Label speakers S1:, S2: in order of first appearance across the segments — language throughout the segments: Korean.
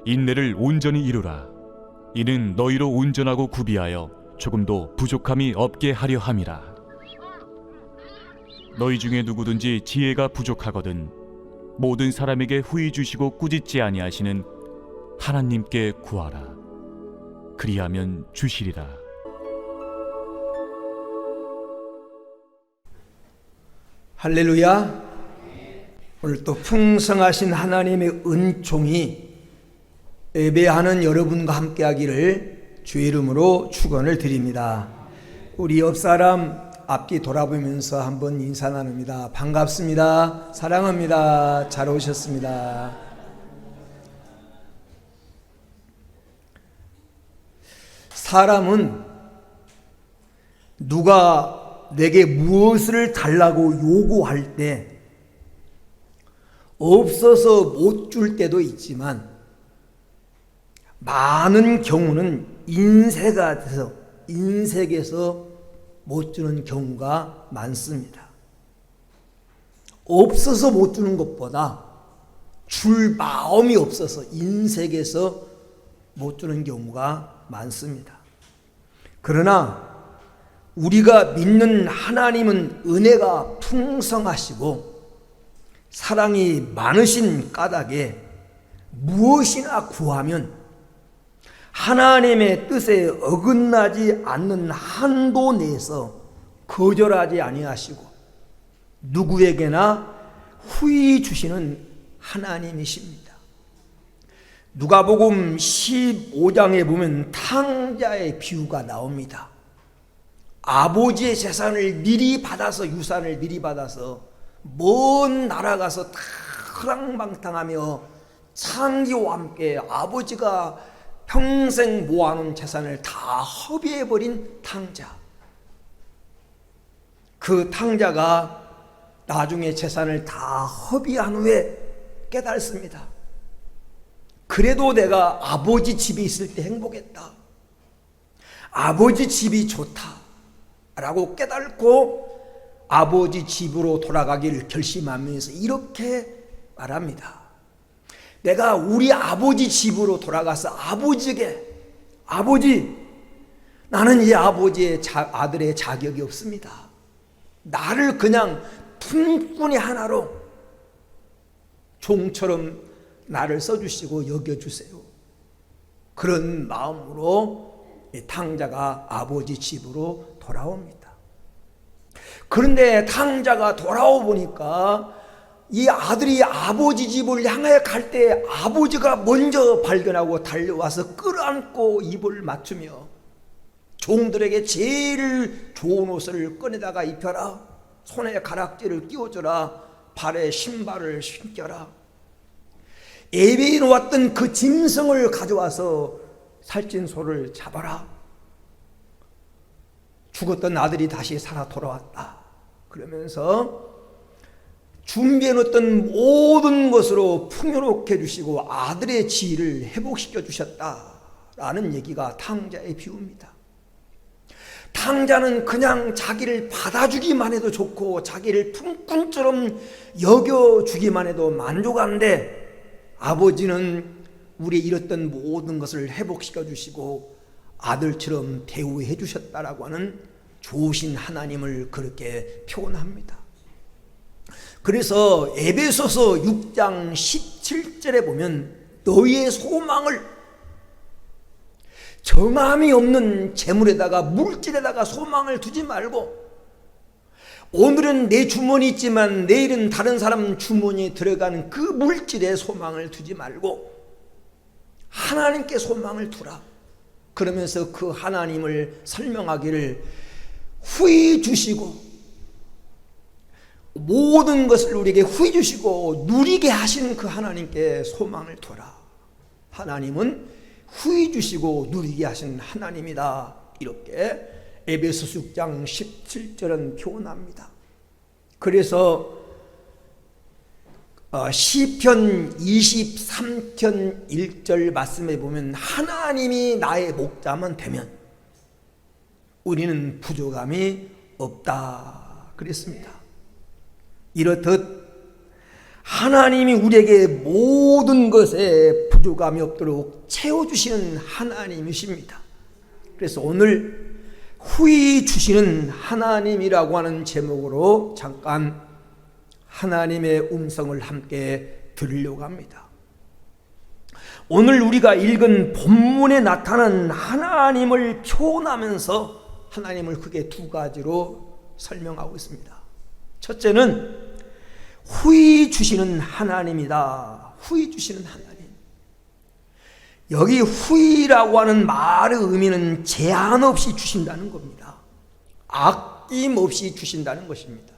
S1: 인내를 온전히 이루라. 이는 너희로 온전하고 구비하여 조금도 부족함이 없게 하려 함이라. 너희 중에 누구든지 지혜가 부족하거든 모든 사람에게 후히 주시고 꾸짖지 아니하시는 하나님께 구하라. 그리하면 주시리라.
S2: 할렐루야. 오늘 또 풍성하신 하나님의 은총이 예배하는 여러분과 함께 하기를 주의 이름으로 축원을 드립니다. 우리 옆사람 앞뒤 돌아보면서 한번 인사 나눕니다. 반갑습니다. 사랑합니다. 잘 오셨습니다. 사람은 누가 내게 무엇을 달라고 요구할 때 없어서 못 줄 때도 있지만 많은 경우는 인색에서 못 주는 경우가 많습니다. 없어서 못 주는 것보다 줄 마음이 없어서 인색에서 못 주는 경우가 많습니다. 그러나 우리가 믿는 하나님은 은혜가 풍성하시고 사랑이 많으신 까닭에 무엇이나 구하면 하나님의 뜻에 어긋나지 않는 한도 내에서 거절하지 아니하시고 누구에게나 후히 주시는 하나님이십니다. 누가복음 15장에 보면 탕자의 비유가 나옵니다. 아버지의 재산을 미리 받아서 유산을 미리 받아서 먼 나라 가서 타랑방탕하며 창기와 함께 아버지가 평생 모아놓은 재산을 다 허비해버린 탕자. 그 탕자가 나중에 재산을 다 허비한 후에 깨달습니다. 그래도 내가 아버지 집에 있을 때 행복했다. 아버지 집이 좋다. 라고 깨닫고 아버지 집으로 돌아가기를 결심하면서 이렇게 말합니다. 내가 우리 아버지 집으로 돌아가서 아버지에게 아버지, 나는 이 아버지의 아들의 자격이 없습니다. 나를 그냥 품꾼이 하나로 종처럼 나를 써주시고 여겨주세요. 그런 마음으로 탕자가 아버지 집으로 돌아옵니다. 그런데 탕자가 돌아오 보니까 이 아들이 아버지 집을 향해 갈 때 아버지가 먼저 발견하고 달려와서 끌어안고 입을 맞추며 종들에게 제일 좋은 옷을 꺼내다가 입혀라. 손에 가락지를 끼워줘라. 발에 신발을 신겨라. 예배에 놓았던 그 짐승을 가져와서 살찐 소를 잡아라. 죽었던 아들이 다시 살아 돌아왔다. 그러면서 준비해 놓았던 모든 것으로 풍요롭게 해주시고 아들의 지위를 회복시켜 주셨다라는 얘기가 탕자의 비유입니다. 탕자는 그냥 자기를 받아주기만 해도 좋고 자기를 품꾼처럼 여겨주기만 해도 만족한데 아버지는 우리의 잃었던 모든 것을 회복시켜 주시고 아들처럼 대우해 주셨다라고 하는 좋으신 하나님을 그렇게 표현합니다. 그래서 에베소서 6장 17절에 보면 너희의 소망을 정함이 없는 재물에다가 물질에다가 소망을 두지 말고 오늘은 내 주머니 있지만 내일은 다른 사람 주머니에 들어가는 그 물질에 소망을 두지 말고 하나님께 소망을 두라. 그러면서 그 하나님을 설명하기를 후히 주시고 모든 것을 우리에게 후히 주시고 누리게 하시는 그 하나님께 소망을 두라. 하나님은 후히 주시고 누리게 하시는 하나님이다. 이렇게 에베소서 6장 17절은 표현합니다. 그래서 시편 23편 1절 말씀에 보면 하나님이 나의 목자만 되면 우리는 부족함이 없다 그랬습니다. 이렇듯 하나님이 우리에게 모든 것에 부족함이 없도록 채워주시는 하나님이십니다. 그래서 오늘 후히 주시는 하나님이라고 하는 제목으로 잠깐 하나님의 음성을 함께 들으려고 합니다. 오늘 우리가 읽은 본문에 나타난 하나님을 표현하면서 하나님을 크게 두 가지로 설명하고 있습니다. 첫째는 후히 주시는 하나님이다. 후히 주시는 하나님. 여기 후히라고 하는 말의 의미는 제한 없이 주신다는 겁니다. 아낌없이 주신다는 것입니다.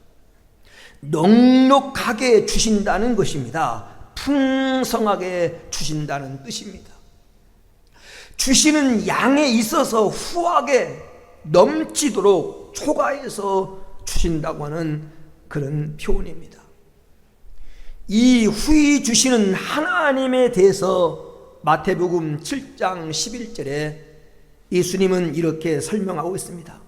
S2: 넉넉하게 주신다는 것입니다. 풍성하게 주신다는 뜻입니다. 주시는 양에 있어서 후하게 넘치도록 초과해서 주신다고 하는 그런 표현입니다. 이 후히 주시는 하나님에 대해서 마태복음 7장 11절에 예수님은 이렇게 설명하고 있습니다.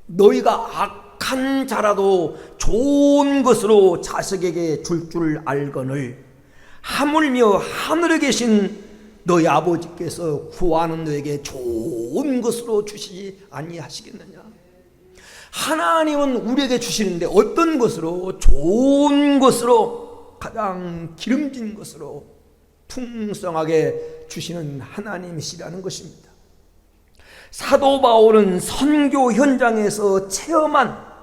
S2: 너희가 악한 자라도 좋은 것으로 자식에게 줄 줄 알거늘 하물며 하늘에 계신 너희 아버지께서 구하는 너에게 좋은 것으로 주시지 아니하시겠느냐. 하나님은 우리에게 주시는데 어떤 것으로? 좋은 것으로, 가장 기름진 것으로 풍성하게 주시는 하나님이시라는 것입니다. 사도 바울은 선교 현장에서 체험한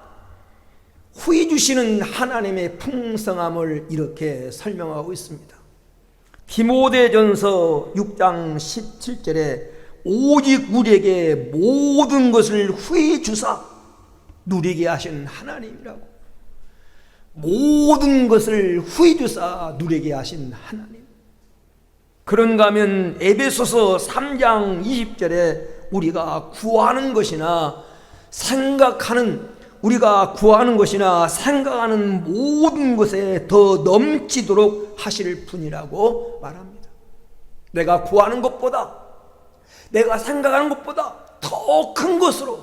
S2: 후히 주시는 하나님의 풍성함을 이렇게 설명하고 있습니다. 디모데전서 6장 17절에 오직 우리에게 모든 것을 후히 주사 누리게 하신 하나님이라고. 모든 것을 후히 주사 누리게 하신 하나님. 그런가 하면 에베소서 3장 20절에 우리가 구하는 것이나 생각하는 모든 것에 더 넘치도록 하실 분이라고 말합니다. 내가 구하는 것보다, 내가 생각하는 것보다 더 큰 것으로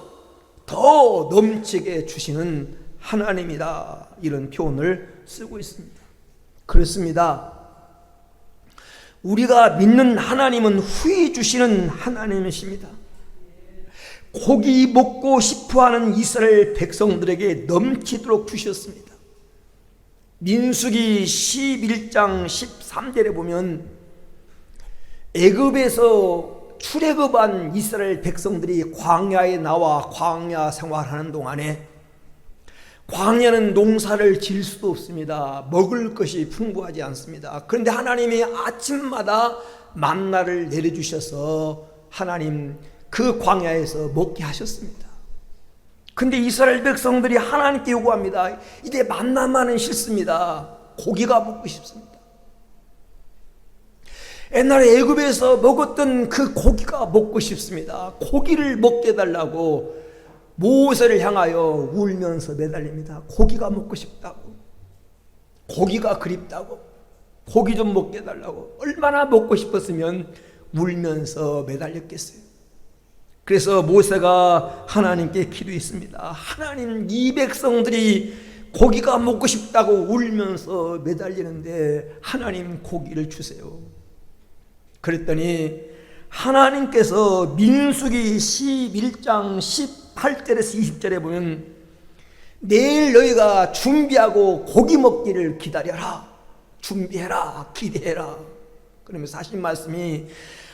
S2: 더 넘치게 주시는 하나님이다. 이런 표현을 쓰고 있습니다. 그렇습니다. 우리가 믿는 하나님은 후히 주시는 하나님이십니다. 고기 먹고 싶어하는 이스라엘 백성들에게 넘치도록 주셨습니다. 민수기 11장 13절에 보면 애굽에서 출애굽한 이스라엘 백성들이 광야에 나와 광야 생활하는 동안에, 광야는 농사를 지을 수도 없습니다. 먹을 것이 풍부하지 않습니다. 그런데 하나님이 아침마다 만나를 내려주셔서 하나님 그 광야에서 먹게 하셨습니다. 근데 이스라엘 백성들이 하나님께 요구합니다. 이제 만나만은 싫습니다. 고기가 먹고 싶습니다. 옛날에 애굽에서 먹었던 그 고기가 먹고 싶습니다. 고기를 먹게 해달라고 모세를 향하여 울면서 매달립니다. 고기가 먹고 싶다고, 고기가 그립다고, 고기 좀 먹게 해달라고. 얼마나 먹고 싶었으면 울면서 매달렸겠어요. 그래서 모세가 하나님께 기도했습니다. 하나님, 이 백성들이 고기가 먹고 싶다고 울면서 매달리는데 하나님 고기를 주세요. 그랬더니 하나님께서 민수기 11장 18절에서 20절에 보면 내일 너희가 준비하고 고기 먹기를 기다려라, 준비해라, 기대해라. 그러면서 하신 말씀이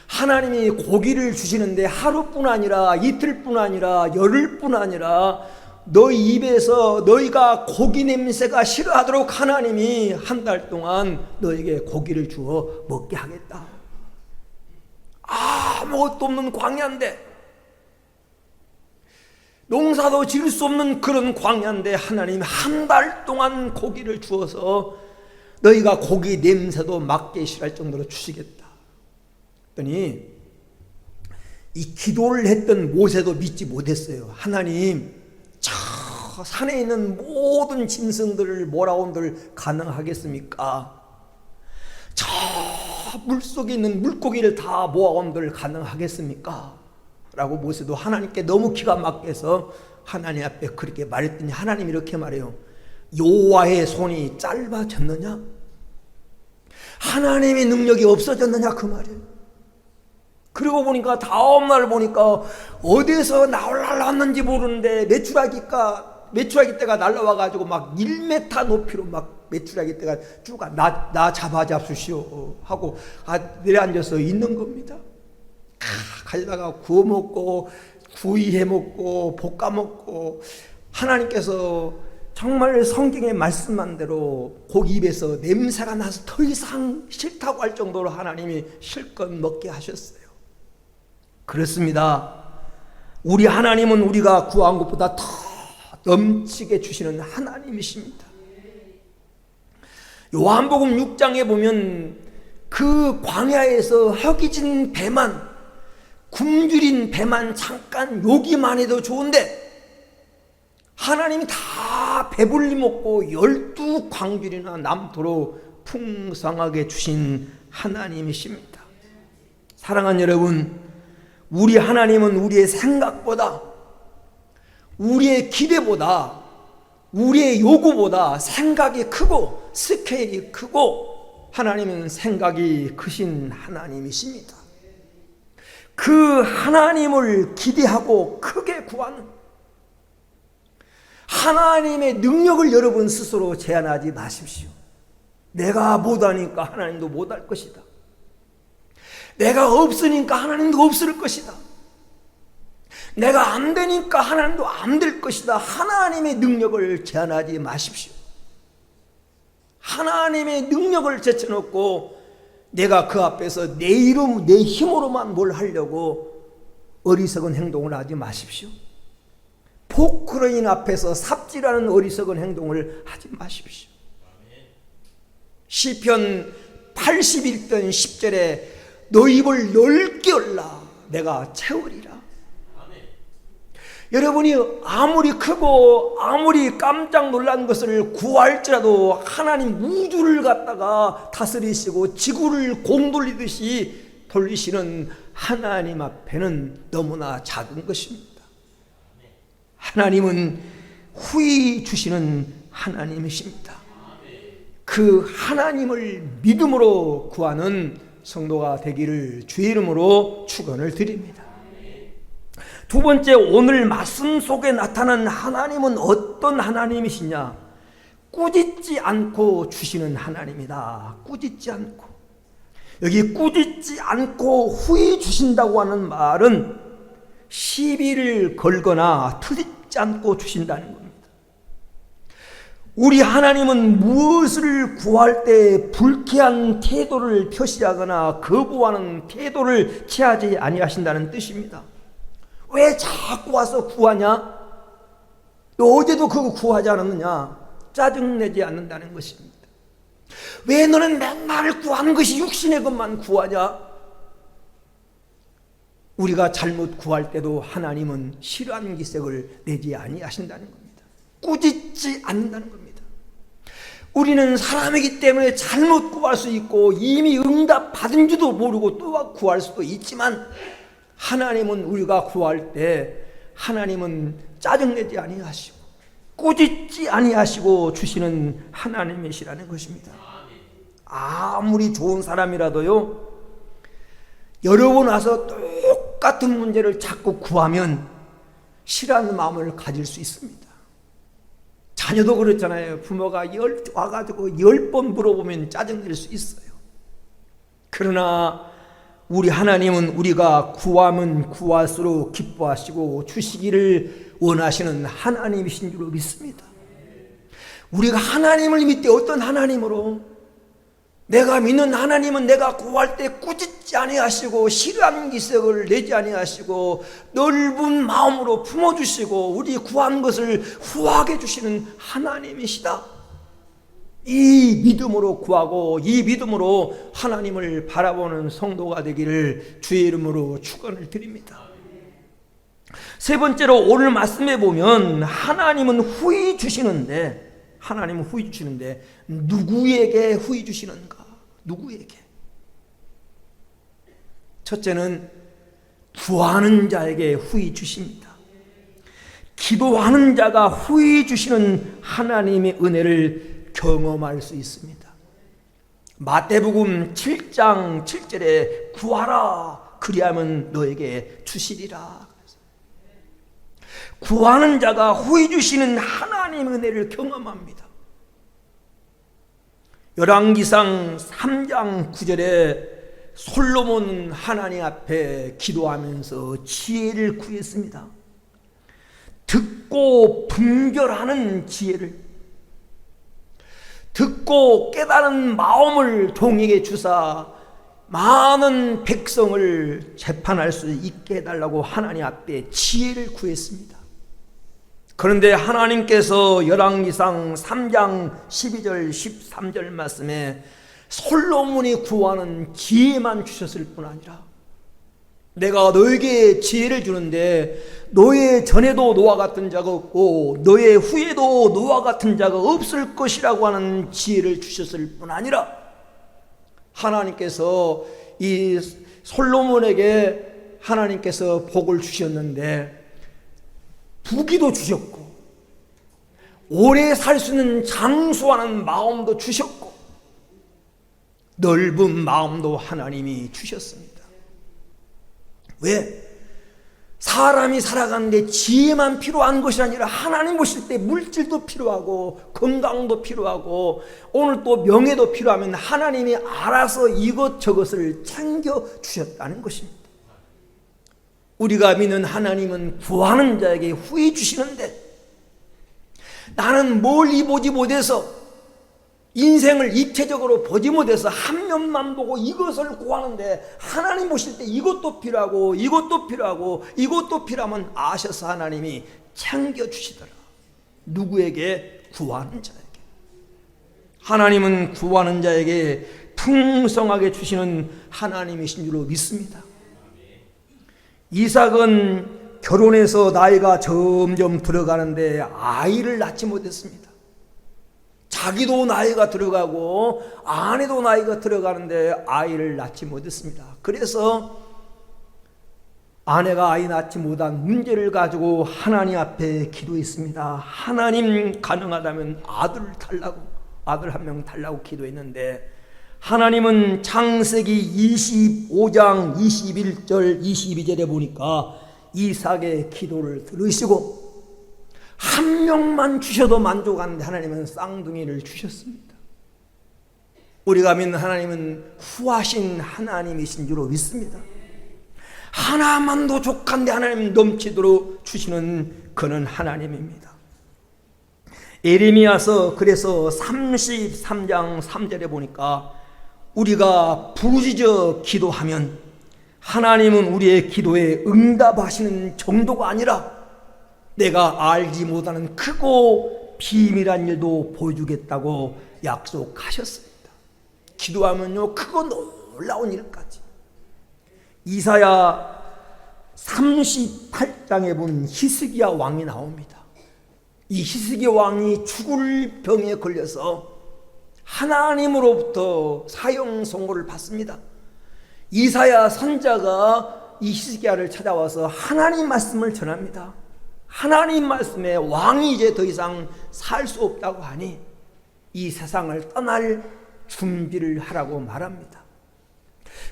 S2: 하나님이 고기를 주시는데 하루뿐 아니라 이틀뿐 아니라 열흘뿐 아니라 너희 입에서 너희가 고기 냄새가 싫어하도록 하나님이 한 달 동안 너에게 고기를 주어 먹게 하겠다. 아무것도 없는 광야인데, 농사도 지을 수 없는 그런 광야인데 하나님이 한 달 동안 고기를 주어서 너희가 고기 냄새도 맡기 싫어할 정도로 주시겠다. 그랬더니 이 기도를 했던 모세도 믿지 못했어요. 하나님, 저 산에 있는 모든 짐승들을 몰아온들 가능하겠습니까? 저 물속에 있는 물고기를 다 모아온들 가능하겠습니까? 라고 모세도 하나님께 너무 기가 막혀서 하나님 앞에 그렇게 말했더니 하나님 이렇게 말해요. 여호와의 손이 짧아졌느냐? 하나님의 능력이 없어졌느냐 그 말이에요. 그러고 보니까 다음날 보니까 어디서 날라왔는지 모르는데 메추라기 떼가 날라와가지고 막 1m 높이로 막 메추라기 떼가 쭉 나 잡수시오 하고 내려앉아서 있는 겁니다. 가져다가 구워 먹고 구이해 먹고 볶아 먹고, 하나님께서 정말 성경의 말씀한 대로 고기 입에서 냄새가 나서 더 이상 싫다고 할 정도로 하나님이 실컷 먹게 하셨어요. 그렇습니다. 우리 하나님은 우리가 구한 것보다 더 넘치게 주시는 하나님이십니다. 요한복음 6장에 보면 그 광야에서 허기진 배만, 굶주린 배만 잠깐 요기만 해도 좋은데 하나님이 다 배불리 먹고 12광줄이나 남도록 풍성하게 주신 하나님이십니다. 사랑하는 여러분, 우리 하나님은 우리의 생각보다, 우리의 기대보다, 우리의 요구보다 생각이 크고 스케일이 크고, 하나님은 생각이 크신 하나님이십니다. 그 하나님을 기대하고 크게 구하는, 하나님의 능력을 여러분 스스로 제한하지 마십시오. 내가 못하니까 하나님도 못할 것이다. 내가 없으니까 하나님도 없을 것이다. 내가 안 되니까 하나님도 안 될 것이다. 하나님의 능력을 제한하지 마십시오. 하나님의 능력을 제쳐놓고 내가 그 앞에서 내 이름, 내 힘으로만 뭘 하려고 어리석은 행동을 하지 마십시오. 포크레인 앞에서 삽질하는 어리석은 행동을 하지 마십시오. 시편 81편 10절에 너 입을 넓게 열라 내가 채우리라. 여러분이 아무리 크고 아무리 깜짝 놀란 것을 구할지라도 하나님 우주를 갖다가 다스리시고 지구를 공돌리듯이 돌리시는 하나님 앞에는 너무나 작은 것입니다. 하나님은 후히 주시는 하나님이십니다. 그 하나님을 믿음으로 구하는 성도가 되기를 주의 이름으로 축원을 드립니다. 두 번째, 오늘 말씀 속에 나타난 하나님은 어떤 하나님이시냐? 꾸짖지 않고 주시는 하나님이다. 꾸짖지 않고. 여기 꾸짖지 않고 후히 주신다고 하는 말은 시비를 걸거나 트집지 않고 주신다는 겁니다. 우리 하나님은 무엇을 구할 때 불쾌한 태도를 표시하거나 거부하는 태도를 취하지 아니하신다는 뜻입니다. 왜 자꾸 와서 구하냐? 너 어제도 그거 구하지 않았느냐? 짜증내지 않는다는 것입니다. 왜 너는 맨날 구하는 것이 육신의 것만 구하냐? 우리가 잘못 구할 때도 하나님은 싫어하는 기색을 내지 아니하신다는 겁니다. 꾸짖지 않는다는 겁니다. 우리는 사람이기 때문에 잘못 구할 수 있고 이미 응답 받은 줄도 모르고 또 구할 수도 있지만, 하나님은 우리가 구할 때 하나님은 짜증내지 아니하시고 꾸짖지 아니하시고 주시는 하나님이시라는 것입니다. 아무리 좋은 사람이라도요, 여러 번 와서 똑같은 문제를 자꾸 구하면 싫어하는 마음을 가질 수 있습니다. 자녀도 그렇잖아요. 부모가 와가지고 10번 물어보면 짜증낼 수 있어요. 그러나 우리 하나님은 우리가 구하면 구할수록 기뻐하시고 주시기를 원하시는 하나님이신 줄로 믿습니다. 우리가 하나님을 믿되 어떤 하나님으로? 내가 믿는 하나님은 내가 구할 때 꾸짖지 아니하시고 싫어하는 기색을 내지 아니하시고 넓은 마음으로 품어주시고 우리 구한 것을 후하게 주시는 하나님이시다. 이 믿음으로 구하고 이 믿음으로 하나님을 바라보는 성도가 되기를 주의 이름으로 축원을 드립니다. 세 번째로 오늘 말씀에 보면 하나님은 후히 주시는데, 하나님은 후히 주시는데 누구에게 후히 주시는가? 누구에게? 첫째는 구하는 자에게 후히 주십니다. 기도하는 자가 후히 주시는 하나님의 은혜를 경험할 수 있습니다. 마태복음 7장 7절에 구하라 그리하면 너에게 주시리라. 구하는 자가 후히 주시는 하나님의 은혜를 경험합니다. 열왕기상 3장 9절에 솔로몬은 하나님 앞에 기도하면서 지혜를 구했습니다. 듣고 분별하는 지혜를, 듣고 깨달은 마음을 종에게 주사 많은 백성을 재판할 수 있게 해달라고 하나님 앞에 지혜를 구했습니다. 그런데 하나님께서 열왕기상 3장 12절 13절 말씀에 솔로몬이 구하는 지혜만 주셨을 뿐 아니라 내가 너에게 지혜를 주는데 너의 전에도 너와 같은 자가 없고 너의 후에도 너와 같은 자가 없을 것이라고 하는 지혜를 주셨을 뿐 아니라 하나님께서 이 솔로몬에게 하나님께서 복을 주셨는데 부귀도 주셨고 오래 살 수 있는 장수하는 마음도 주셨고 넓은 마음도 하나님이 주셨습니다. 왜? 사람이 살아가는데 지혜만 필요한 것이 아니라 하나님 보실 때 물질도 필요하고 건강도 필요하고 오늘 또 명예도 필요하면 하나님이 알아서 이것저것을 챙겨 주셨다는 것입니다. 우리가 믿는 하나님은 구하는 자에게 후히 주시는데 나는 멀리 보지 못해서 인생을 입체적으로 보지 못해서 한 면만 보고 이것을 구하는데 하나님 보실 때 이것도 필요하고 이것도 필요하고 이것도 필요하면 아셔서 하나님이 챙겨주시더라. 누구에게? 구하는 자에게. 하나님은 구하는 자에게 풍성하게 주시는 하나님이신 줄로 믿습니다. 이삭은 결혼해서 나이가 점점 들어가는데 아이를 낳지 못했습니다. 자기도 나이가 들어가고 아내도 나이가 들어가는데 아이를 낳지 못했습니다. 그래서 아내가 아이 낳지 못한 문제를 가지고 하나님 앞에 기도했습니다. 하나님 가능하다면 아들 한 명 달라고 기도했는데 하나님은 창세기 25장 21절 22절에 보니까 이삭의 기도를 들으시고 한 명만 주셔도 만족하는데 하나님은 쌍둥이를 주셨습니다. 우리가 믿는 하나님은 후하신 하나님이신 줄로 믿습니다. 하나만도 족한데 하나님 넘치도록 주시는 그는 하나님입니다. 예레미야서 그래서 33장 3절에 보니까 우리가 부르짖어 기도하면 하나님은 우리의 기도에 응답하시는 정도가 아니라 내가 알지 못하는 크고 비밀한 일도 보여주겠다고 약속하셨습니다. 기도하면요 크고 놀라운 일까지. 이사야 38장에 보면 히스기야 왕이 나옵니다. 이 히스기야 왕이 죽을 병에 걸려서 하나님으로부터 사형 선고를 받습니다. 이사야 선자가 이 히스기야를 찾아와서 하나님 말씀을 전합니다. 하나님 말씀에 왕이 이제 더 이상 살 수 없다고 하니 이 세상을 떠날 준비를 하라고 말합니다.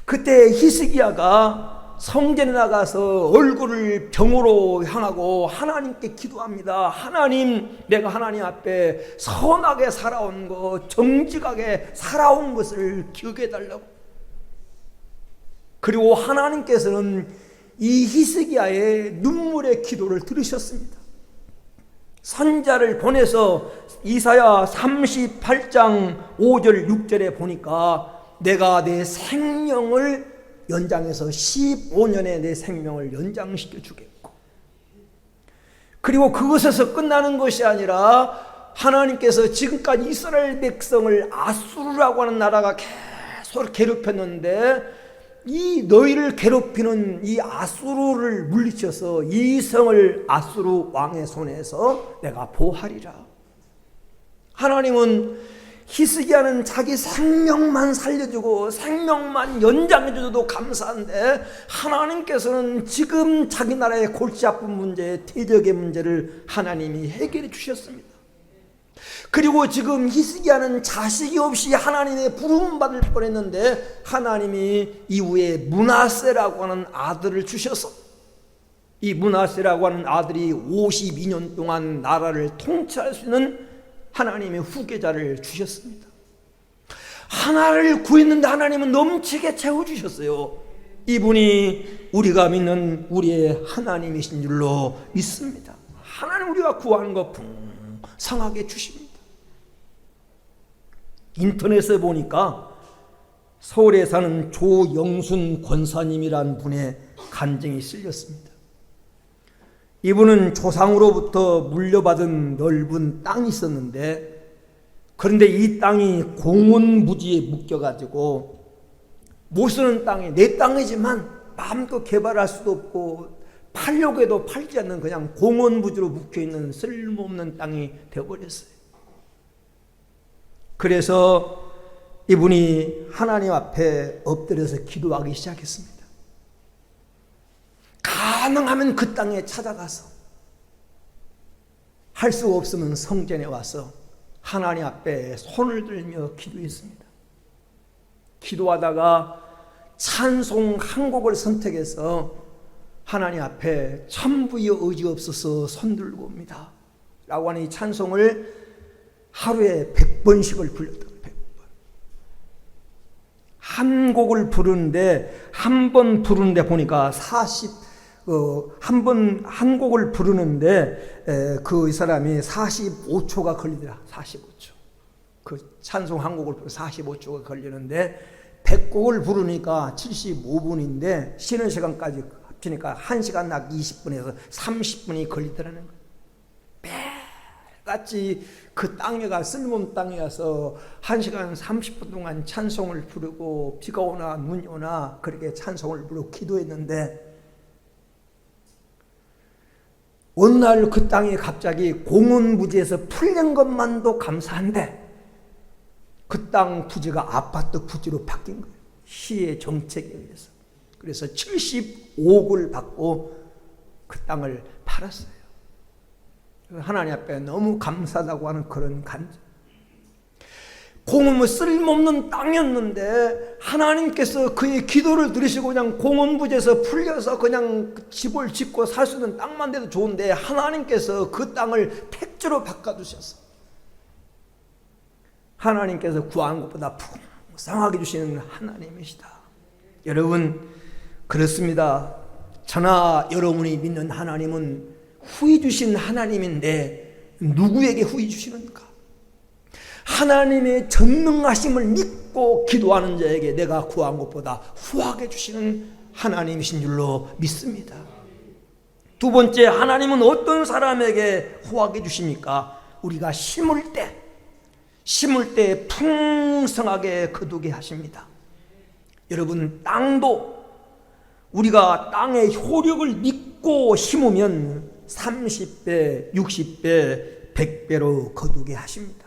S2: 그때 히스기야가 성전에 나가서 얼굴을 병으로 향하고 하나님께 기도합니다. 하나님, 내가 하나님 앞에 선하게 살아온 것, 정직하게 살아온 것을 기억해 달라고. 그리고 하나님께서는 이 히스기야의 눈물의 기도를 들으셨습니다. 선자를 보내서 이사야 38장 5절 6절에 보니까 내가 내 생명을 연장해서 15년의 내 생명을 연장시켜 주겠고, 그리고 그것에서 끝나는 것이 아니라 하나님께서 지금까지 이스라엘 백성을 아수르라고 하는 나라가 계속 괴롭혔는데 이 너희를 괴롭히는 이 아수르를 물리쳐서 이 성을 아수르 왕의 손에서 내가 보호하리라. 하나님은 히스기야는 자기 생명만 살려주고 생명만 연장해줘도 감사한데 하나님께서는 지금 자기 나라의 골치 아픈 문제, 대적의 문제를 하나님이 해결해 주셨습니다. 그리고 지금 히스기야는 자식이 없이 하나님의 부름받을 뻔했는데 하나님이 이후에 므낫세라고 하는 아들을 주셔서 이 므낫세라고 하는 아들이 52년 동안 나라를 통치할 수 있는 하나님의 후계자를 주셨습니다. 하나를 구했는데 하나님은 넘치게 채워주셨어요. 이분이 우리가 믿는 우리의 하나님이신 줄로 믿습니다. 하나님 우리가 구하는 거 풍성하게 주십니다. 인터넷에 보니까 서울에 사는 조영순 권사님이란 분의 간증이 실렸습니다. 이분은 조상으로부터 물려받은 넓은 땅이 있었는데, 그런데 이 땅이 공원부지에 묶여가지고 못 쓰는 땅이 내 땅이지만 마음껏 개발할 수도 없고 팔려고 해도 팔지 않는 그냥 공원부지로 묶여있는 쓸모없는 땅이 되어버렸어요. 그래서 이분이 하나님 앞에 엎드려서 기도하기 시작했습니다. 가능하면 그 땅에 찾아가서, 할 수 없으면 성전에 와서 하나님 앞에 손을 들며 기도했습니다. 기도하다가 찬송 한 곡을 선택해서 하나님 앞에 천부여 의지 없어서 손들고 옵니다 라고 하는 이 찬송을 하루에 100번씩을 불렀다. 100번. 한 곡을 부르는데, 한 번 부르는데 보니까 한 곡을 부르는데 그 사람이 45초가 걸리더라. 45초. 그 찬송 한 곡을 부르 45초가 걸리는데 100곡을 부르니까 75분인데 쉬는 시간까지 합치니까 1시간 약 20분에서 30분이 걸리더라는 거예요. 매일같이 그 땅에가 쓸모없는 땅에 가서 1시간 30분 동안 찬송을 부르고 비가 오나 눈이 오나 그렇게 찬송을 부르고 기도했는데, 어느 날 그 땅이 갑자기 공원부지에서 풀린 것만도 감사한데 그 땅 부지가 아파트 부지로 바뀐 거예요. 시의 정책에 의해서. 그래서 75억을 받고 그 땅을 팔았어요. 하나님 앞에 너무 감사하다고 하는 그런 간증. 공원 쓸모없는 땅이었는데 하나님께서 그의 기도를 들으시고 그냥 공원부지에서 풀려서 그냥 집을 짓고 살 수 있는 땅만 돼도 좋은데 하나님께서 그 땅을 택지로 바꿔주셔서 하나님께서 구하는 것보다 풍성하게 주시는 하나님이시다. 여러분, 그렇습니다. 저나 여러분이 믿는 하나님은 후히 주신 하나님인데 누구에게 후히 주시는가? 하나님의 전능하심을 믿고 기도하는 자에게 내가 구한 것보다 후하게 주시는 하나님이신 줄로 믿습니다. 두 번째, 하나님은 어떤 사람에게 후하게 주십니까? 우리가 심을 때 풍성하게 거두게 하십니다. 여러분, 땅도 우리가 땅의 효력을 믿고 심으면 30배, 60배, 100배로 거두게 하십니다.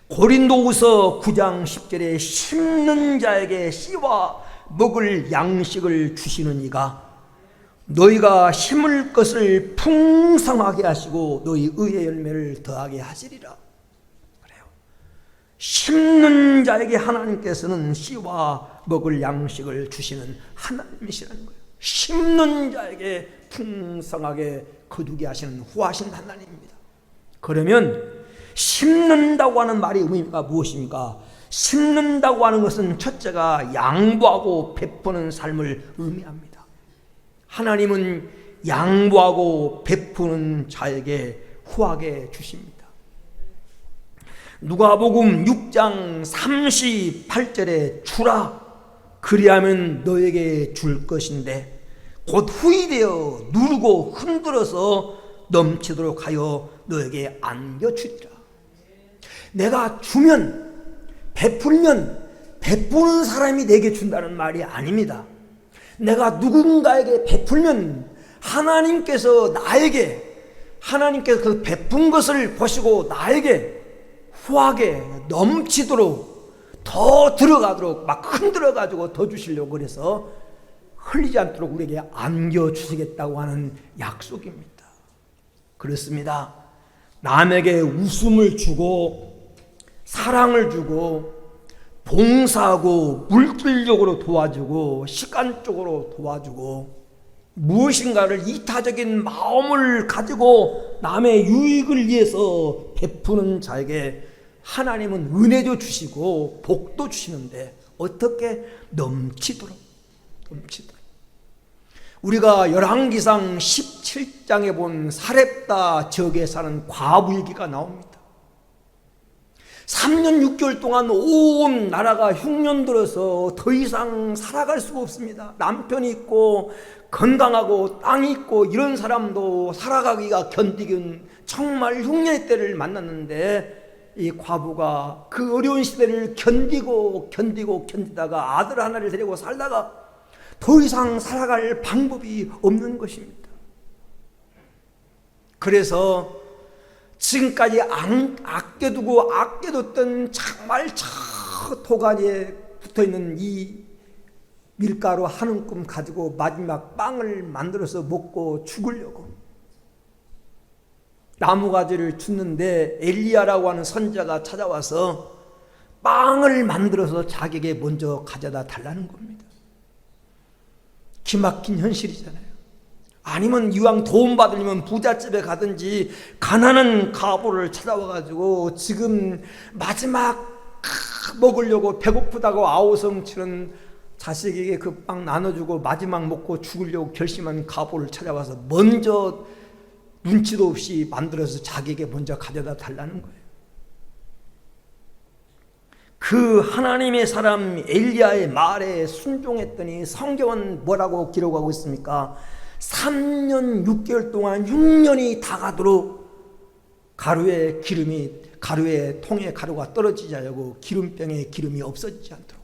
S2: 고린도후서 9장 10절에 심는 자에게 씨와 먹을 양식을 주시는 이가 너희가 심을 것을 풍성하게 하시고 너희 의의 열매를 더하게 하시리라. 그래요. 심는 자에게 하나님께서는 씨와 먹을 양식을 주시는 하나님이시라는 거예요. 심는 자에게 풍성하게 거두게 하시는 후하신 하나님입니다. 그러면 심는다고 하는 말의 의미가 무엇입니까? 심는다고 하는 것은 첫째가 양보하고 베푸는 삶을 의미합니다. 하나님은 양보하고 베푸는 자에게 후하게 주십니다. 누가복음 6장 38절에 주라 그리하면 너에게 줄 것인데 곧 후히 되어 누르고 흔들어서 넘치도록 하여 너에게 안겨주리라. 내가 주면, 베풀면 베푸는 사람이 내게 준다는 말이 아닙니다. 내가 누군가에게 베풀면 하나님께서 그 베푼 것을 보시고 나에게 후하게 넘치도록 더 들어가도록 막 흔들어 가지고 더 주시려고 그래서 흘리지 않도록 우리에게 안겨주시겠다고 하는 약속입니다. 그렇습니다. 남에게 웃음을 주고 사랑을 주고 봉사하고 물질적으로 도와주고 시간적으로 도와주고 무엇인가를 이타적인 마음을 가지고 남의 유익을 위해서 베푸는 자에게 하나님은 은혜도 주시고 복도 주시는데 어떻게 넘치도록. 우리가 열왕기상 17장에 본 사렙다 지역에 사는 과부 얘기가 나옵니다. 3년 6개월 동안 온 나라가 흉년 들어서 더 이상 살아갈 수가 없습니다. 남편이 있고 건강하고 땅이 있고 이런 사람도 살아가기가 견디긴 정말 흉년의 때를 만났는데 이 과부가 그 어려운 시대를 견디다가 아들 하나를 데리고 살다가 더 이상 살아갈 방법이 없는 것입니다. 그래서 지금까지 아껴뒀던 정말 저 도가니에 붙어있는 이 밀가루 한 움큼 가지고 마지막 빵을 만들어서 먹고 죽으려고 나무가지를 줍는데 엘리야라고 하는 선자가 찾아와서 빵을 만들어서 자기에게 먼저 가져다 달라는 겁니다. 기막힌 현실이잖아요. 아니면 이왕 도움받으려면 부잣집에 가든지 가난한 과부를 찾아와가지고 지금 마지막 먹으려고 배고프다고 아우성치는 자식에게 그 빵 나눠주고 마지막 먹고 죽으려고 결심한 과부를 찾아와서 먼저 눈치도 없이 만들어서 자기에게 먼저 가져다 달라는 거예요. 그 하나님의 사람 엘리야의 말에 순종했더니 성경은 뭐라고 기록하고 있습니까? 3년 6개월 동안 흉년이 다 가도록 가루의 통에 가루가 떨어지지 않고 기름병에 기름이 없어지지 않도록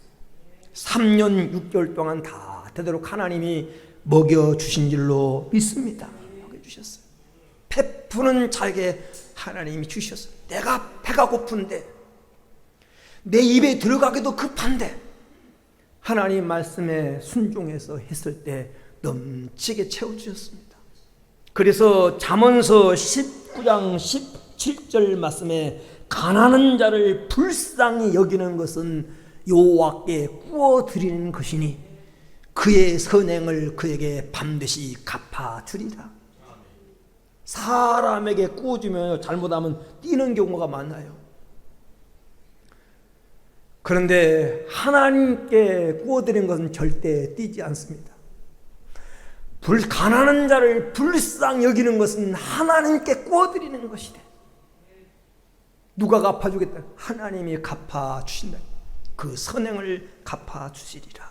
S2: 3년 6개월 동안 다 되도록 하나님이 먹여주신 줄로 믿습니다. 먹여주셨어요. 베푸는 자에게 하나님이 주셨어요. 내가 배가 고픈데 내 입에 들어가기도 급한데 하나님 말씀에 순종해서 했을 때 넘치게 채워주셨습니다. 그래서 잠언서 19장 17절 말씀에 가난한 자를 불쌍히 여기는 것은 여호와께 구워드리는 것이니 그의 선행을 그에게 반드시 갚아주리라. 사람에게 구워주면 잘못하면 뛰는 경우가 많아요. 그런데 하나님께 구워드리는 것은 절대 뛰지 않습니다. 가난한 자를 불쌍히 여기는 것은 하나님께 구워드리는 것이래. 누가 갚아주겠다? 하나님이 갚아주신다. 그 선행을 갚아주시리라.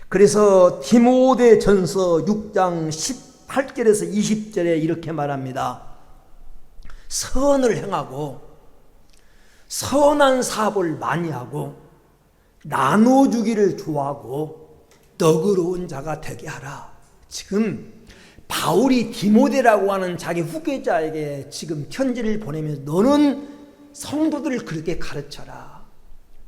S2: 그래서 디모데전서 6장 18절에서 20절에 이렇게 말합니다. 선을 행하고 선한 사업을 많이 하고 나눠주기를 좋아하고 너그러운 자가 되게 하라. 지금 바울이 디모데라고 하는 자기 후계자에게 지금 편지를 보내면서 너는 성도들을 그렇게 가르쳐라.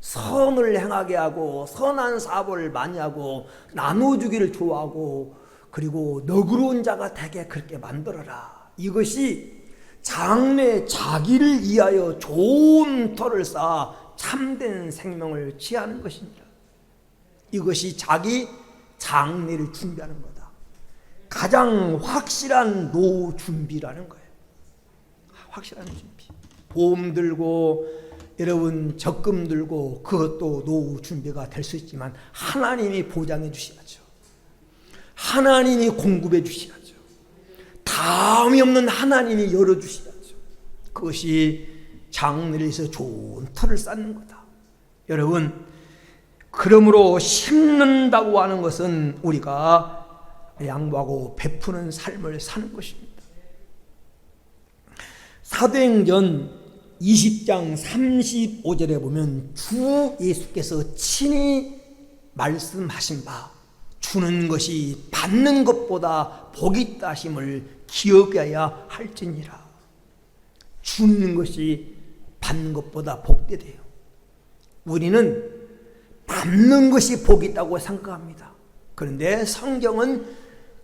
S2: 선을 행하게 하고 선한 사업을 많이 하고 나눠주기를 좋아하고 그리고 너그러운 자가 되게 그렇게 만들어라. 이것이 장래 자기를 위하여 좋은 터를 쌓아 참된 생명을 취하는 것입니다. 이것이 자기 장래를 준비하는 거다. 가장 확실한 노후 준비라는 거예요. 확실한 준비. 보험 들고 여러분 적금 들고 그것도 노후 준비가 될 수 있지만 하나님이 보장해 주셔야죠. 하나님이 공급해 주셔야죠. 다음이 없는 하나님이 열어주셔야죠. 그것이 장래를 위해서 좋은 터를 쌓는 거다. 여러분, 그러므로 심는다고 하는 것은 우리가 양보하고 베푸는 삶을 사는 것입니다. 사도행전 20장 35절에 보면 주 예수께서 친히 말씀하신 바 주는 것이 받는 것보다 복이 있다 하심을 기억해야 할지니라. 주는 것이 받는 것보다 복되대요. 우리는 받는 것이 복이 있다고 생각합니다. 그런데 성경은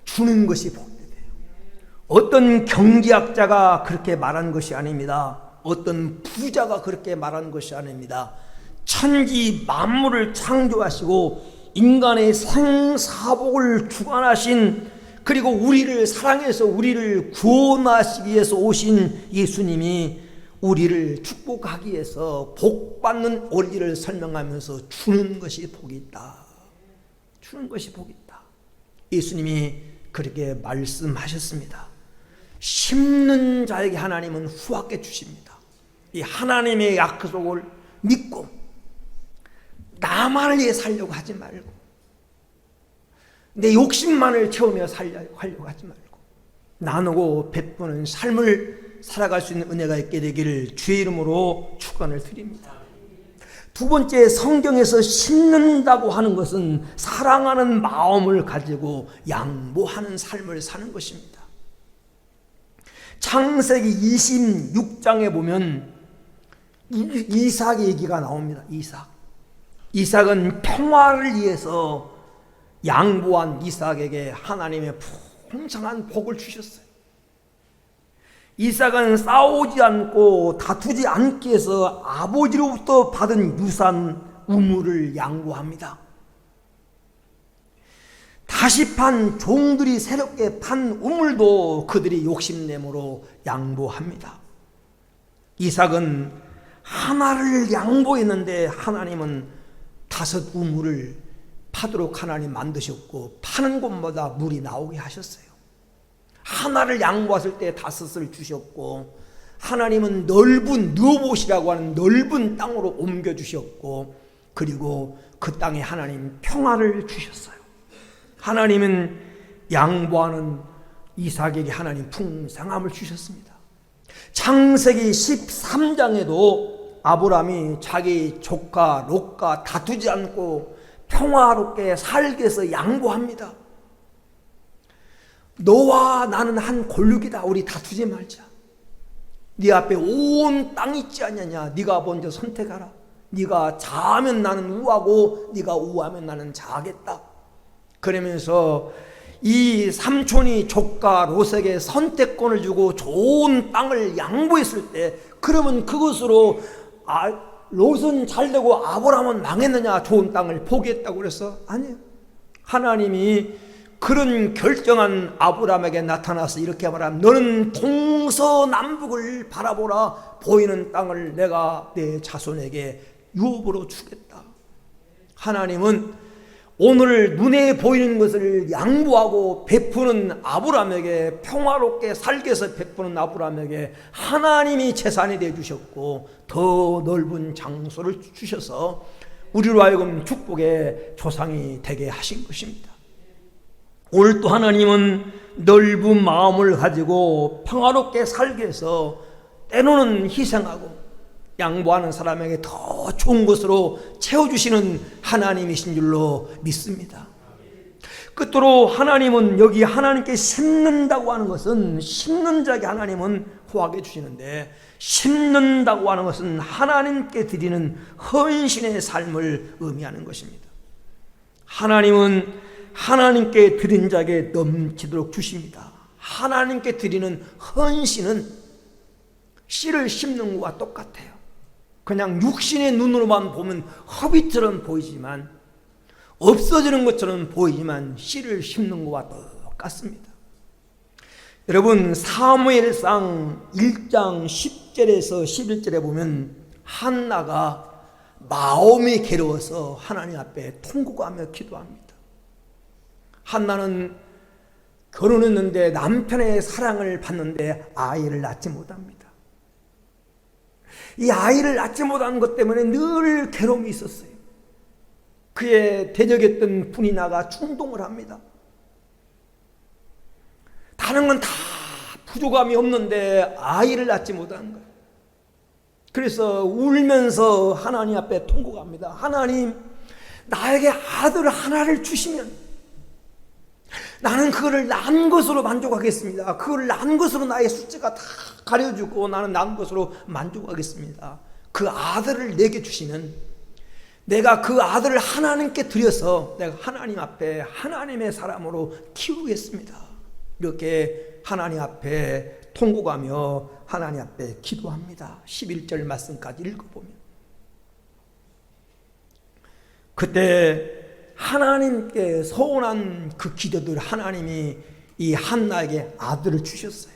S2: 주는 것이 복되대요. 어떤 경제학자가 그렇게 말한 것이 아닙니다. 어떤 부자가 그렇게 말한 것이 아닙니다. 천지 만물을 창조하시고 인간의 생사복을 주관하신, 그리고 우리를 사랑해서 우리를 구원하시기 위해서 오신 예수님이 우리를 축복하기 위해서 복받는 원리를 설명하면서 주는 것이 복이 있다. 주는 것이 복이 있다. 예수님이 그렇게 말씀하셨습니다. 심는 자에게 하나님은 후하게 주십니다. 이 하나님의 약속을 믿고 나만을 위해 살려고 하지 말고, 내 욕심만을 채우며 살려고 하지 말고, 나누고 베푸는 삶을 살아갈 수 있는 은혜가 있게 되기를 주의 이름으로 축원을 드립니다. 두 번째, 성경에서 심는다고 하는 것은 사랑하는 마음을 가지고 양보하는 삶을 사는 것입니다. 창세기 26장에 보면 이삭의 얘기가 나옵니다. 이삭은 평화를 위해서 양보한 이삭에게 하나님의 풍성한 복을 주셨어요. 이삭은 싸우지 않고 다투지 않기 위해서 아버지로부터 받은 유산 우물을 양보합니다. 다시 판 종들이 새롭게 판 우물도 그들이 욕심내므로 양보합니다. 이삭은 하나를 양보했는데 하나님은 5 우물을 파도록 하나님 만드셨고 파는 곳마다 물이 나오게 하셨어요. 하나를 양보했을 때 5을 주셨고, 하나님은 넓은 느보시라고 하는 넓은 땅으로 옮겨주셨고, 그리고 그 땅에 하나님 평화를 주셨어요. 하나님은 양보하는 이삭에게 하나님 풍성함을 주셨습니다. 창세기 13장에도 아브라함이 자기 조카 롯과 다투지 않고 평화롭게 살기 위해서 양보합니다. 너와 나는 한 골육이다. 우리 다투지 말자. 네 앞에 온 땅이 있지 않느냐. 네가 먼저 선택하라. 네가 자하면 나는 우하고 네가 우하면 나는 자하겠다. 그러면서 이 삼촌이 조카 롯에게 선택권을 주고 좋은 땅을 양보했을 때, 그러면 그것으로 롯은 잘되고 아브라함은 망했느냐, 좋은 땅을 포기했다고 그래서? 아니에요. 하나님이 그런 결정한 아브라함에게 나타나서 이렇게 말하면, 너는 동서남북을 바라보라. 보이는 땅을 내가 내 자손에게 유업으로 주겠다. 하나님은 오늘 눈에 보이는 것을 양보하고 베푸는 아브라함에게, 평화롭게 살기 위해서 베푸는 아브라함에게 하나님이 재산이 되어 주셨고, 더 넓은 장소를 주셔서 우리로 하여금 축복의 조상이 되게 하신 것입니다. 오늘 또 하나님은 넓은 마음을 가지고 평화롭게 살기 위해서 때로는 희생하고 양보하는 사람에게 더 좋은 것으로 채워주시는 하나님이신 줄로 믿습니다. 끝으로 하나님은, 여기 하나님께 심는다고 하는 것은 심는 자에게 하나님은 후하게 주시는데, 심는다고 하는 것은 하나님께 드리는 헌신의 삶을 의미하는 것입니다. 하나님은 하나님께 드린 자에게 넘치도록 주십니다. 하나님께 드리는 헌신은 씨를 심는 것과 똑같아요. 그냥 육신의 눈으로만 보면 허비처럼 보이지만, 없어지는 것처럼 보이지만 씨를 심는 것과 똑같습니다. 여러분, 사무엘상 1장 10절에서 11절에 보면 한나가 마음이 괴로워서 하나님 앞에 통곡하며 기도합니다. 한나는 결혼했는데 남편의 사랑을 받는데 아이를 낳지 못합니다. 이 아이를 낳지 못한 것 때문에 늘 괴로움이 있었어요. 그의 대적했던 분이나가 충동을 합니다. 다른 건 다 부족함이 없는데 아이를 낳지 못한 거예요. 그래서 울면서 하나님 앞에 통곡합니다. 하나님, 나에게 아들 하나를 주시면 나는 그거를 낳은 것으로 만족하겠습니다. 그걸 낳은 것으로 나의 숫자가 다 가려주고 나는 낳은 것으로 만족하겠습니다. 그 아들을 내게 주시면 내가 그 아들을 하나님께 드려서 내가 하나님 앞에 하나님의 사람으로 키우겠습니다. 이렇게 하나님 앞에 통곡하며 하나님 앞에 기도합니다. 11절 말씀까지 읽어보면 그때 하나님께 서원한 그 기도들 하나님이 이 한나에게 아들을 주셨어요.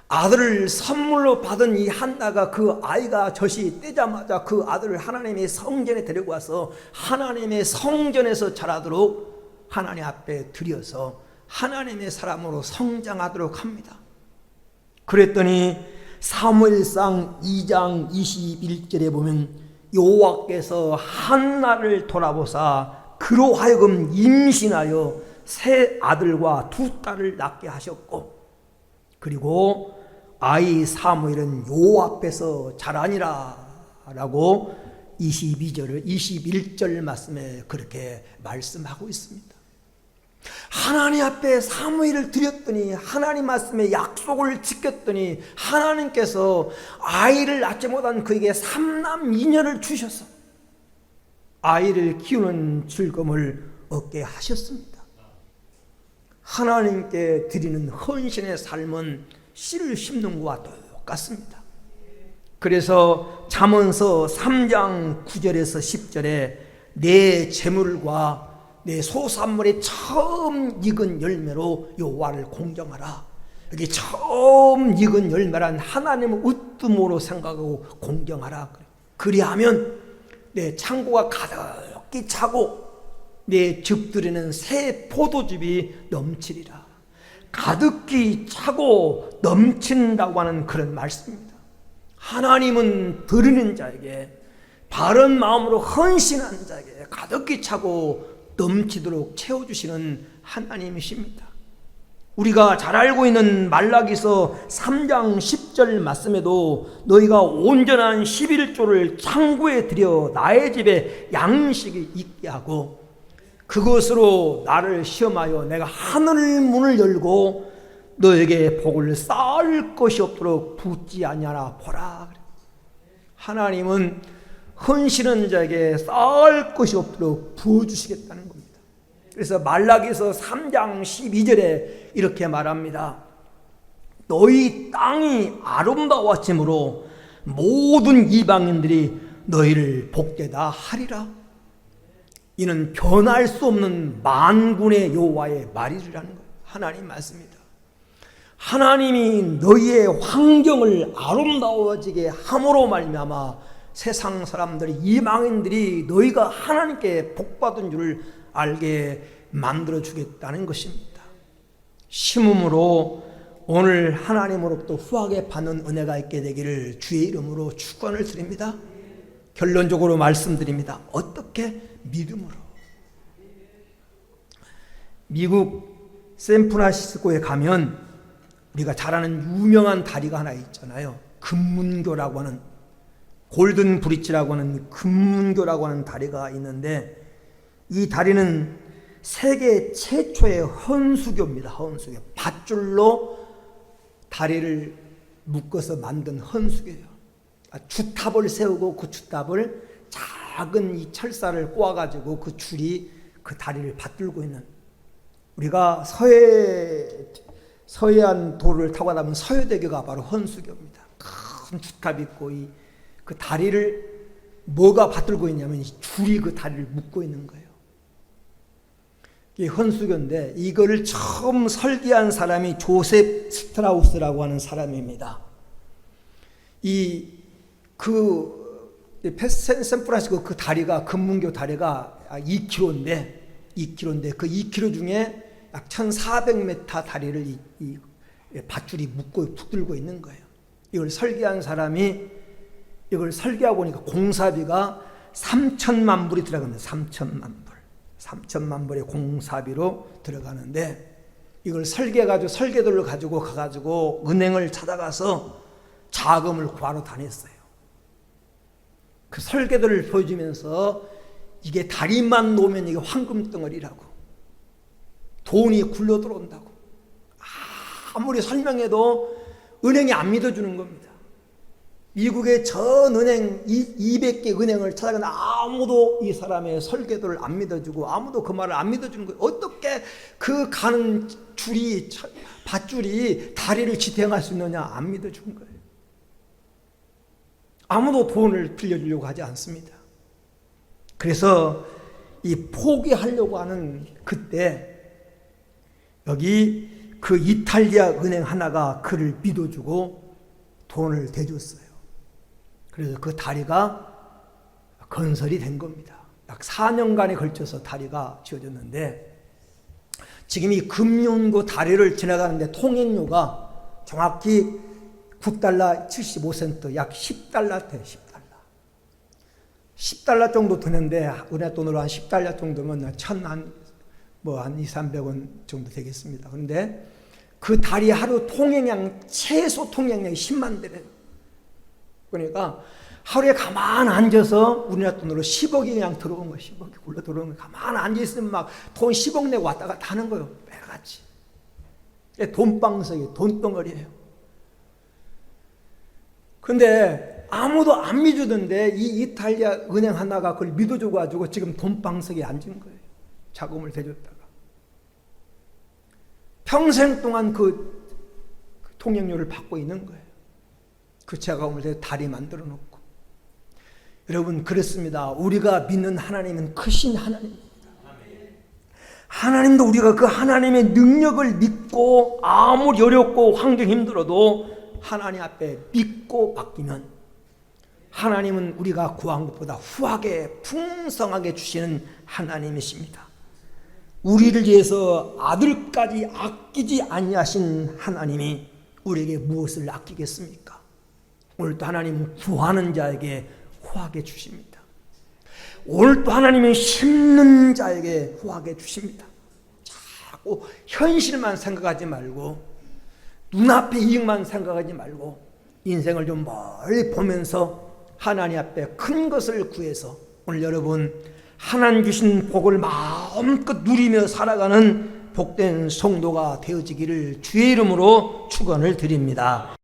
S2: 아들을 선물로 받은 이 한나가 그 아이가 젖이 떼자마자 그 아들을 하나님의 성전에 데리고 와서 하나님의 성전에서 자라도록 하나님 앞에 드려서 하나님의 사람으로 성장하도록 합니다. 그랬더니 사무엘상 2장 21절에 보면 여호와께서 한나를 돌아보사 그로 하여금 임신하여 세 아들과 두 딸을 낳게 하셨고 그리고 아이 사무엘은 여호와 앞에서 자라니라 라고 21절 말씀에 그렇게 말씀하고 있습니다. 하나님 앞에 사무엘을 드렸더니 하나님 말씀에 약속을 지켰더니 하나님께서 아이를 낳지 못한 그에게 3남 2녀를 주셔서 아이를 키우는 즐거움을 얻게 하셨습니다. 하나님께 드리는 헌신의 삶은 씨를 심는 것과 똑같습니다. 그래서 잠언서 3장 9절에서 10절에 내 재물과 내 소산물의 처음 익은 열매로 여호와를 공경하라. 여기 처음 익은 열매란 하나님을 으뜸으로 생각하고 공경하라. 그리하면 내 창고가 가득히 차고 내 즙들에는 새 포도즙이 넘치리라. 가득히 차고 넘친다고 하는 그런 말씀입니다. 하나님은 드리는 자에게 바른 마음으로 헌신한 자에게 가득히 차고 넘치도록 채워주시는 하나님이십니다. 우리가 잘 알고 있는 말라기서 3장 10절 말씀에도 너희가 온전한 11조를 창고에 들여 나의 집에 양식이 있게 하고 그것으로 나를 시험하여 내가 하늘 문을 열고 너에게 복을 쌓을 것이 없도록 붓지 아니하라 보라. 하나님은 헌신한 자에게 쌓을 것이 없도록 부어주시겠다는 겁니다. 그래서 말라기서 3장 12절에 이렇게 말합니다. 너희 땅이 아름다워짐으로 모든 이방인들이 너희를 복되다 하리라. 이는 변할 수 없는 만군의 여호와의 말이라는 거예요. 하나님 말씀입니다. 하나님이 너희의 환경을 아름다워지게 함으로 말미암아 세상 사람들이 이방인들이 너희가 하나님께 복받은 줄을 알게 만들어 주겠다는 것입니다. 심음으로 오늘 하나님으로부터 후하게 받는 은혜가 있게 되기를 주의 이름으로 축원을 드립니다. 결론적으로 말씀드립니다. 어떻게? 믿음으로. 미국 샌프란시스코에 가면 우리가 잘 아는 유명한 다리가 하나 있잖아요. 금문교라고 하는, 골든 브릿지라고 하는 금문교라고 하는 다리가 있는데 이 다리는 세계 최초의 헌수교입니다. 헌수교. 밧줄로 다리를 묶어서 만든 헌수교예요. 주탑을 세우고 그 주탑을 작은 이 철사를 꼬아가지고 그 줄이 그 다리를 받들고 있는, 우리가 서해안 도를 타고 가면 서해대교가 바로 헌수교입니다. 큰 주탑이 있고 그 다리를 뭐가 받들고 있냐면 이 줄이 그 다리를 묶고 있는 거예요. 이게 헌수교인데 이거를 처음 설계한 사람이 조셉 스트라우스라고 하는 사람입니다. 샌프란시스코 그 다리가, 금문교 다리가 2km인데 그 2km 중에 약 1400m 다리를 이 밧줄이 묶고 붙들고 있는 거예요. 이걸 설계한 사람이, 이걸 설계하고 보니까 공사비가 3천만 불이 들어갑니다. 3천만 불의 공사비로 들어가는데 이걸 설계해가지고 설계도를 가지고 가가지고 은행을 찾아가서 자금을 구하러 다녔어요. 그 설계도를 보여주면서 이게 다리만 놓으면 이게 황금덩어리라고, 돈이 굴러 들어온다고 아무리 설명해도 은행이 안 믿어주는 겁니다. 미국의 전 은행 200개 은행을 찾아가는 아무도 이 사람의 설계도를 안 믿어주고 아무도 그 말을 안 믿어주는 거예요. 어떻게 그 가는 줄이 밧줄이 다리를 지탱할 수 있느냐 안 믿어준 거예요. 아무도 돈을 빌려주려고 하지 않습니다. 그래서 이 포기하려고 하는 그때 여기 그 이탈리아 은행 하나가 그를 믿어주고 돈을 대줬어요. 그래서 그 다리가 건설이 된 겁니다. 약 4년간에 걸쳐서 다리가 지어졌는데 지금 이 금융구 다리를 지나가는데 통행료가 정확히 9달러 75센트 약 10달러 돼. 10달러 정도 드는데 우리나라 돈으로 한 10달러 정도면 한 200~300원 정도 되겠습니다. 그런데 그 다리 하루 통행량 최소 통행량이 10만 대래요. 그러니까 하루에 가만 앉아서 우리나라 돈으로 10억이 그냥 들어온 거예요. 10억이 굴러 들어온 거예요. 가만 앉아있으면 막 돈 10억 내고 왔다 갔다 하는 거예요. 매일같이. 돈방석이 돈덩어리예요. 근데 아무도 안 믿어주던데 이 이탈리아 은행 하나가 그걸 믿어줘가지고 지금 돈방석에 앉은 거예요. 자금을 대줬다가. 평생 동안 그 통행료를 받고 있는 거예요. 그 자금을 대서 다리 만들어 놓고. 여러분 그렇습니다. 우리가 믿는 하나님은 크신 하나님입니다. 하나님도 우리가 그 하나님의 능력을 믿고 아무리 어렵고 환경이 힘들어도 하나님 앞에 믿고 맡기면 하나님은 우리가 구한 것보다 후하게 풍성하게 주시는 하나님이십니다. 우리를 위해서 아들까지 아끼지 아니하신 하나님이 우리에게 무엇을 아끼겠습니까? 오늘도 하나님은 구하는 자에게 후하게 주십니다. 오늘도 하나님은 심는 자에게 후하게 주십니다. 자꾸 현실만 생각하지 말고 눈앞의 이익만 생각하지 말고 인생을 좀 멀리 보면서 하나님 앞에 큰 것을 구해서 오늘 여러분 하나님 주신 복을 마음껏 누리며 살아가는 복된 성도가 되어지기를 주의 이름으로 축원을 드립니다.